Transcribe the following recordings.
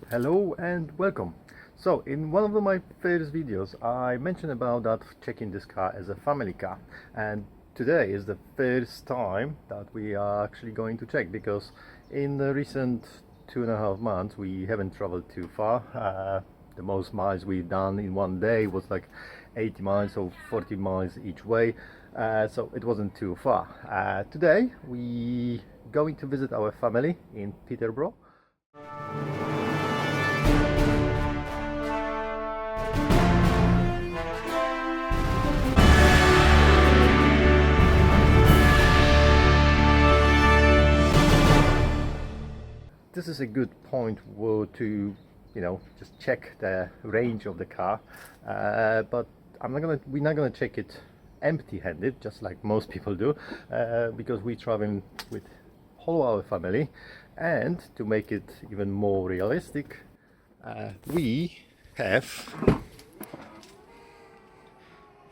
Hello and welcome. So in one of my first videos I mentioned about that checking this car as a family car, and today is the first time that we are actually going to check, because in the recent 2.5 months we haven't traveled too far. The most miles we've done in one day was like 80 miles or 40 miles each way, so it wasn't too far. Today we going to visit our family in Peterborough. This is a good point to just check the range of the car, but we're not gonna check it empty-handed just like most people do, because we're traveling with whole our family, and to make it even more realistic, we have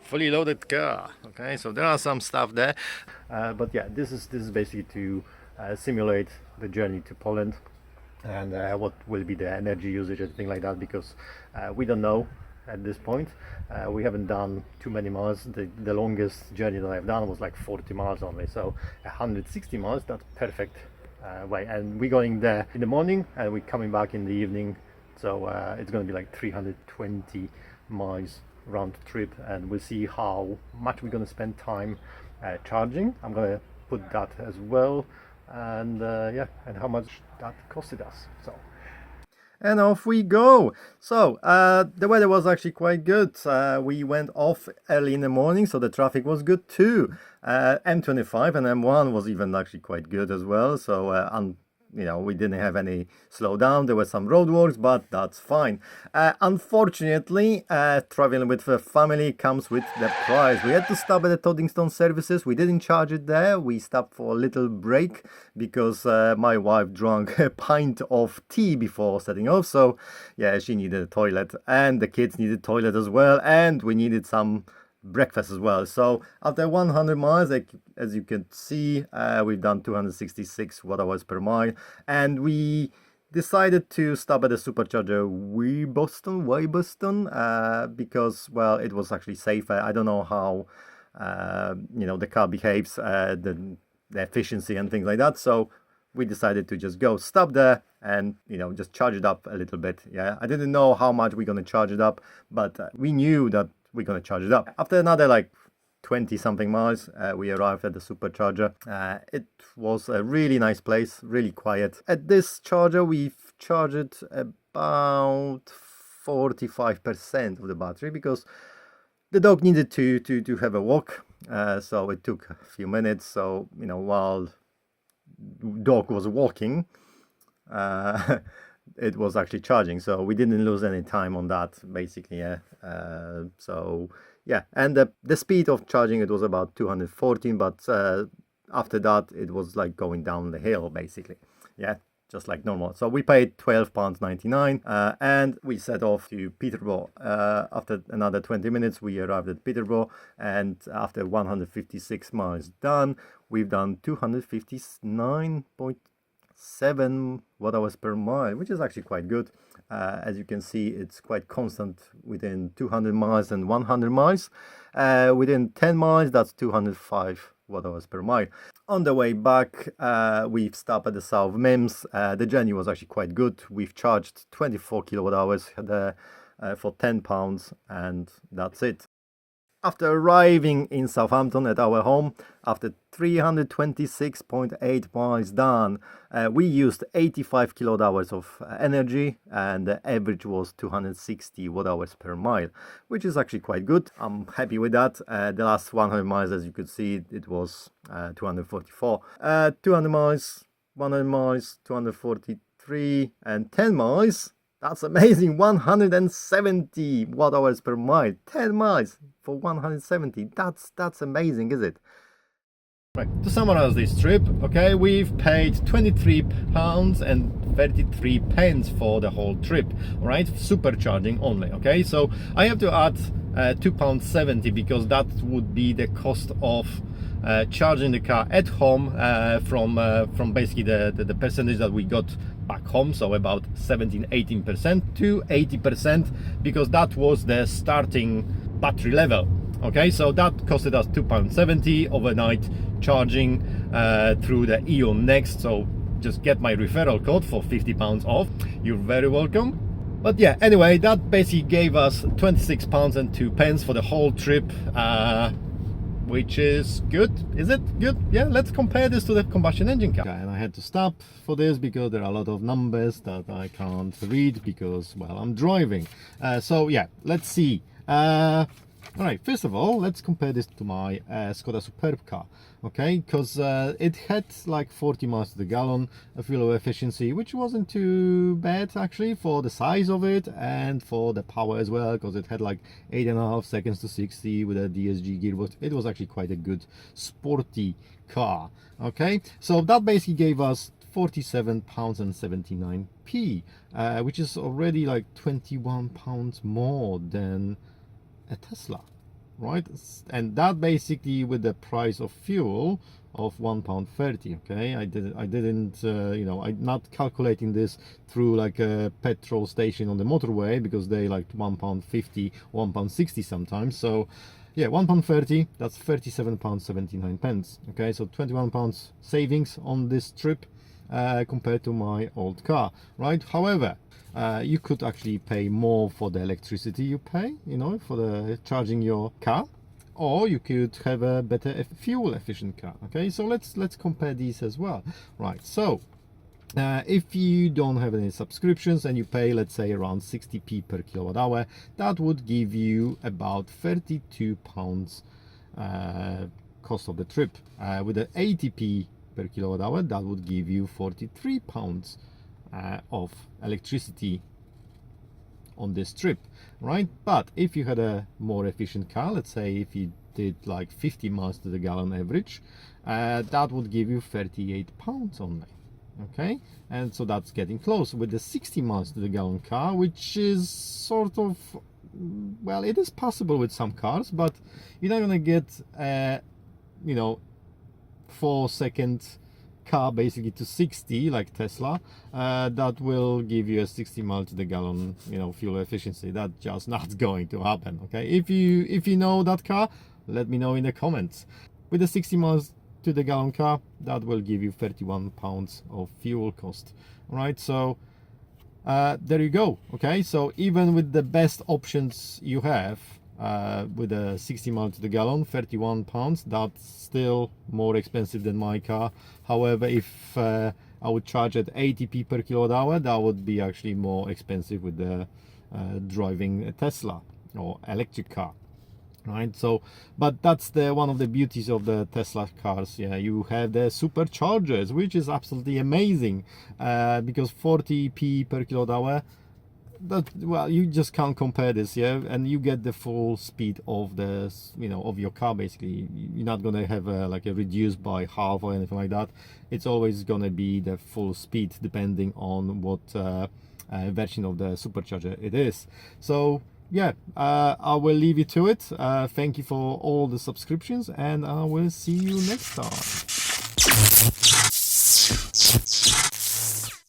fully loaded car. Okay, so there are some stuff there, but yeah, this is basically to simulate the journey to Poland, and what will be the energy usage and things like that, because we don't know at this point. We haven't done too many miles. The longest journey that I've done was like 40 miles only, so 160 miles, that's perfect way. And we're going there in the morning and we're coming back in the evening, so it's going to be like 320 miles round trip, and we'll see how much we're going to spend time charging. I'm going to put that as well, and yeah, and how much that costed us. So, and off we go. So the weather was actually quite good. We went off early in the morning, so the traffic was good too. M25 and M1 was even actually quite good as well, so we didn't have any slowdown. There were some roadworks, but that's fine. Unfortunately, traveling with the family comes with the price. We had to stop at the Toddington services. We didn't charge it there. We stopped for a little break because my wife drank a pint of tea before setting off. So yeah, she needed a toilet, and the kids needed a toilet as well, and we needed some breakfast as well. So after 100 miles, as you can see, we've done 266 watt-hours per mile, and we decided to stop at the supercharger way Boston, because, well, it was actually safer. I don't know how the car behaves, the efficiency and things like that, so we decided to just go stop there and just charge it up a little bit. Yeah, I didn't know how much we're gonna charge it up, but we knew that we're going to charge it up. After another like 20 something miles, we arrived at the supercharger. It was a really nice place, really quiet. At this charger we've charged about 45% of the battery, because the dog needed to have a walk, so it took a few minutes. So while dog was walking, it was actually charging, so we didn't lose any time on that, basically. Yeah, so yeah, and the speed of charging, it was about 214, but after that it was like going down the hill, basically. Yeah, just like normal. So we paid £12.99, and we set off to Peterborough. After another 20 minutes we arrived at Peterborough, and after 156 miles done, we've done 259.7 watt-hours per mile, which is actually quite good. As you can see, it's quite constant within 200 miles and 100 miles. Within 10 miles, that's 205 watt-hours per mile. On the way back, we've stopped at the South Mims. The journey was actually quite good. We've charged 24 kilowatt-hours there for £10, and that's it. After arriving in Southampton at our home, after 326.8 miles done, we used 85 kilowatt-hours of energy, and the average was 260 watt-hours per mile, which is actually quite good. I'm happy with that. The last 100 miles, as you could see, it was 244. 200 miles, 100 miles, 243, and 10 miles. That's amazing, 170 watt-hours per mile. 10 miles for 170. That's amazing, is it? Right, to summarize this trip, okay, we've paid £23.33 for the whole trip, all right, supercharging only. Okay, so I have to add £2.70, because that would be the cost of charging the car at home, from basically the percentage that we got back home, so about 17-18% to 80%, because that was the starting battery level. Okay, so that costed us £2.70 overnight charging through the Eon Next. So just get my referral code for £50 off. You're very welcome. But yeah, anyway, that basically gave us £26.02 for the whole trip, which is good. Is it good? Yeah, let's compare this to the combustion engine car. Okay, and I had to stop for this because there are a lot of numbers that I can't read because, well, I'm driving. So yeah, let's see. All right, first of all, let's compare this to my Skoda Superb car, okay? Because it had like 40 miles to the gallon, a fuel efficiency, which wasn't too bad actually for the size of it and for the power as well, because it had like 8.5 seconds to 60 with a DSG gearbox. It was actually quite a good sporty car, okay? So that basically gave us £47.79, which is already like £21 more than a Tesla, right? And that basically with the price of fuel of £1.30. Okay, I didn't you know, I'm not calculating this through like a petrol station on the motorway, because they like £1.50, £1.60 sometimes. So yeah, £1.30, that's £37.79. Okay, so £21 savings on this trip compared to my old car, right? However, you could actually pay more for the electricity you pay, you know, for the charging your car, or you could have a better fuel efficient car. Okay, so let's compare these as well, right? So if you don't have any subscriptions and you pay, let's say, around 60p per kilowatt hour, that would give you about £32 cost of the trip. With the 80p per kilowatt hour, that would give you £43 of electricity on this trip, right? But if you had a more efficient car, let's say if you did like 50 miles to the gallon average, that would give you £38 only. Okay, and so that's getting close with the 60 miles to the gallon car, which is sort of, well, it is possible with some cars, but you're not gonna get you know, 4-second car basically to 60 like Tesla. That will give you a 60 mile to the gallon, you know, fuel efficiency. That's just not going to happen. Okay, if you know that car, let me know in the comments. With the 60 miles to the gallon car, that will give you £31 of fuel cost, right? So there you go. Okay, so even with the best options you have, with a 60 mile to the gallon, £31, that's still more expensive than my car. However, if I would charge at 80p per kilowatt hour, that would be actually more expensive with the driving a Tesla or electric car, right? So, but that's the one of the beauties of the Tesla cars. Yeah, you have the superchargers, which is absolutely amazing, because 40p per kilowatt hour, that, well, you just can't compare this, yeah, and you get the full speed of the, you know, of your car. Basically, you're not gonna have like a reduced by half or anything like that. It's always gonna be the full speed depending on what version of the supercharger it is. So yeah, I will leave you to it. Thank you for all the subscriptions, and I will see you next time.